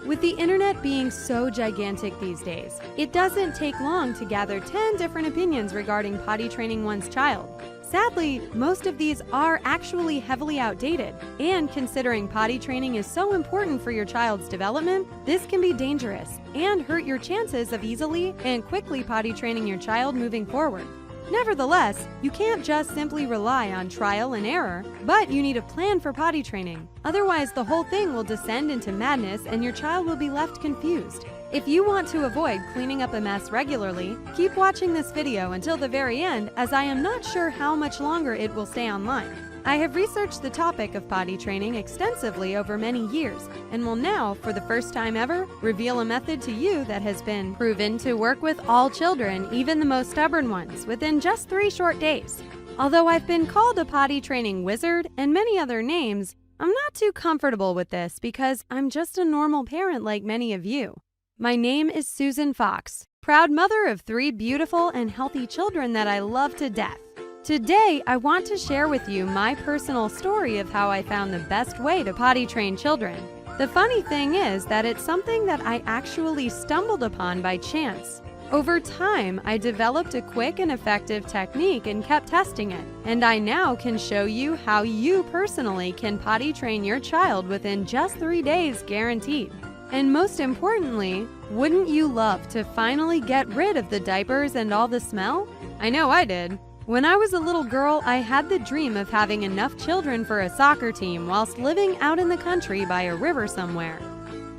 With the internet being so gigantic these days, it doesn't take long to gather 10 different opinions regarding potty training one's child. Sadly, most of these are actually heavily outdated, and considering potty training is so important for your child's development, this can be dangerous and hurt your chances of easily and quickly potty training your child moving forward. Nevertheless, you can't just simply rely on trial and error, but you need a plan for potty training. Otherwise, the whole thing will descend into madness and your child will be left confused. If you want to avoid cleaning up a mess regularly, keep watching this video until the very end, as I am not sure how much longer it will stay online. I have researched the topic of potty training extensively over many years, and will now, for the first time ever, reveal a method to you that has been proven to work with all children, even the most stubborn ones, within just 3 short days. Although I've been called a potty training wizard and many other names, I'm not too comfortable with this because I'm just a normal parent like many of you. My name is Susan Fox, proud mother of 3 beautiful and healthy children that I love to death. Today, I want to share with you my personal story of how I found the best way to potty train children. The funny thing is that it's something that I actually stumbled upon by chance. Over time, I developed a quick and effective technique and kept testing it, and I now can show you how you personally can potty train your child within just 3 days guaranteed. And most importantly, wouldn't you love to finally get rid of the diapers and all the smell? I know I did. When I was a little girl, I had the dream of having enough children for a soccer team whilst living out in the country by a river somewhere.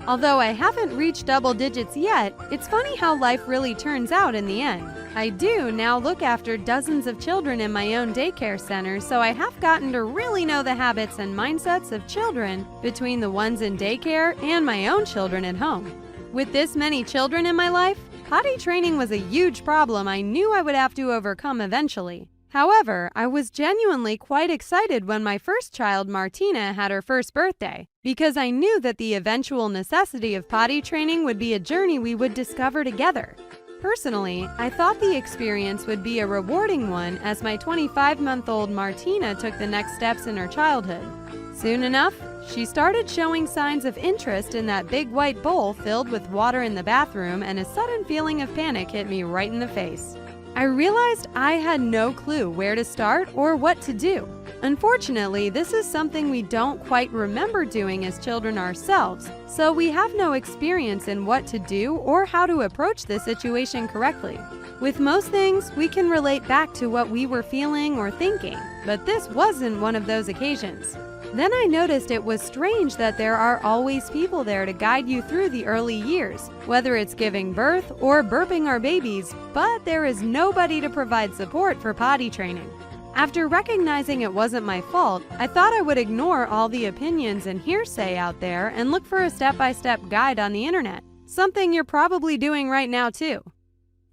Although I haven't reached double digits yet, it's funny how life really turns out in the end. I do now look after dozens of children in my own daycare center, so I have gotten to really know the habits and mindsets of children between the ones in daycare and my own children at home. With this many children in my life, potty training was a huge problem I knew I would have to overcome eventually. However, I was genuinely quite excited when my first child, Martina, had her first birthday, because I knew that the eventual necessity of potty training would be a journey we would discover together. Personally, I thought the experience would be a rewarding one as my 25-month-old Martina took the next steps in her childhood. Soon enough, she started showing signs of interest in that big white bowl filled with water in the bathroom, and a sudden feeling of panic hit me right in the face. I realized I had no clue where to start or what to do. Unfortunately, this is something we don't quite remember doing as children ourselves, so we have no experience in what to do or how to approach the situation correctly. With most things, we can relate back to what we were feeling or thinking, but this wasn't one of those occasions. Then I noticed it was strange that there are always people there to guide you through the early years, whether it's giving birth or burping our babies, but there is nobody to provide support for potty training. After recognizing it wasn't my fault, I thought I would ignore all the opinions and hearsay out there and look for a step-by-step guide on the internet, something you're probably doing right now too.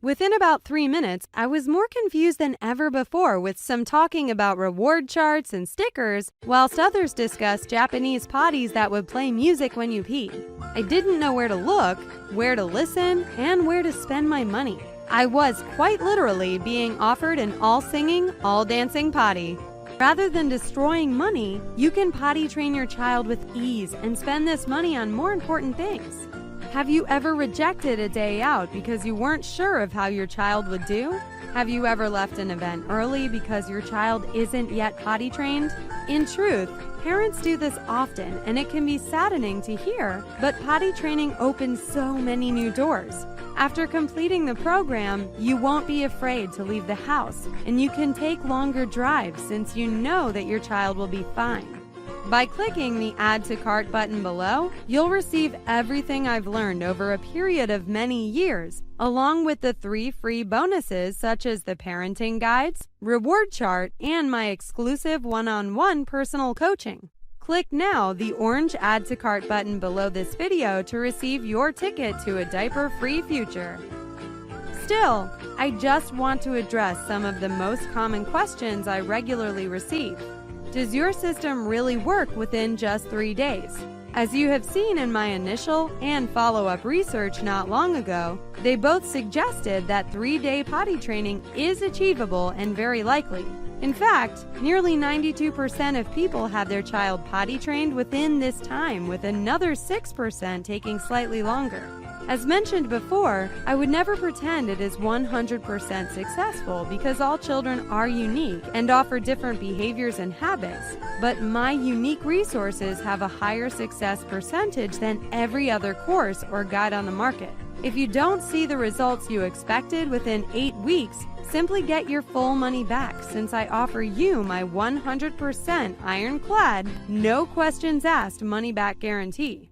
Within about 3 minutes, I was more confused than ever before, with some talking about reward charts and stickers, whilst others discussed Japanese potties that would play music when you peed. I didn't know where to look, where to listen, and where to spend my money. I was quite literally being offered an all-singing, all-dancing potty. Rather than destroying money, you can potty train your child with ease and spend this money on more important things. Have you ever rejected a day out because you weren't sure of how your child would do? Have you ever left an event early because your child isn't yet potty trained? In truth, parents do this often, and it can be saddening to hear, but potty training opens so many new doors. After completing the program, you won't be afraid to leave the house, and you can take longer drives since you know that your child will be fine. By clicking the Add to Cart button below, you'll receive everything I've learned over a period of many years, along with the 3 free bonuses such as the parenting guides, reward chart, and my exclusive one-on-one personal coaching. Click now the orange Add to Cart button below this video to receive your ticket to a diaper-free future. Still, I just want to address some of the most common questions I regularly receive. Does your system really work within just 3 days? As you have seen in my initial and follow-up research not long ago, they both suggested that 3-day potty training is achievable and very likely. In fact, nearly 92% of people have their child potty trained within this time, with another 6% taking slightly longer. As mentioned before, I would never pretend it is 100% successful because all children are unique and offer different behaviors and habits, but my unique resources have a higher success percentage than every other course or guide on the market. If you don't see the results you expected within 8 weeks, simply get your full money back, since I offer you my 100% ironclad, no questions asked money-back guarantee.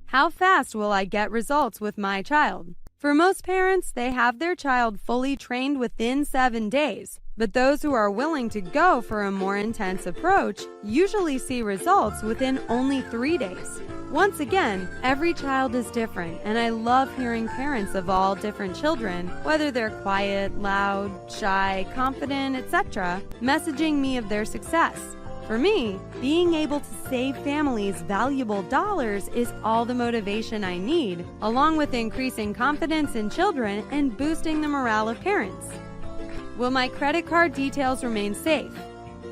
How fast will I get results with my child? For most parents, they have their child fully trained within 7 days, but those who are willing to go for a more intense approach usually see results within only 3 days. Once again, every child is different, and I love hearing parents of all different children, whether they're quiet, loud, shy, confident, etc., messaging me of their success. For me, being able to save families valuable dollars is all the motivation I need, along with increasing confidence in children and boosting the morale of parents. Will my credit card details remain safe?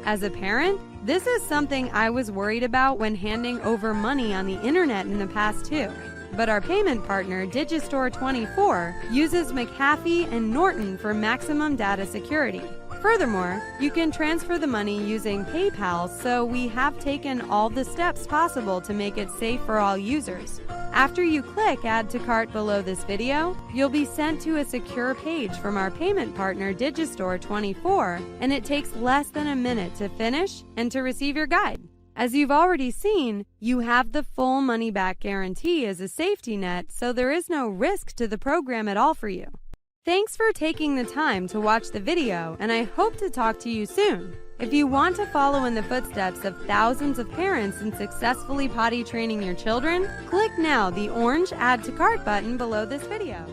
As a parent, this is something I was worried about when handing over money on the internet in the past too. But our payment partner, Digistore24, uses McAfee and Norton for maximum data security. Furthermore, you can transfer the money using PayPal, so we have taken all the steps possible to make it safe for all users. After you click Add to Cart below this video, you'll be sent to a secure page from our payment partner Digistore24, and it takes less than a minute to finish and to receive your guide. As you've already seen, you have the full money-back guarantee as a safety net, so there is no risk to the program at all for you. Thanks for taking the time to watch the video, and I hope to talk to you soon. If you want to follow in the footsteps of thousands of parents in successfully potty training your children, click now the orange Add to Cart button below this video.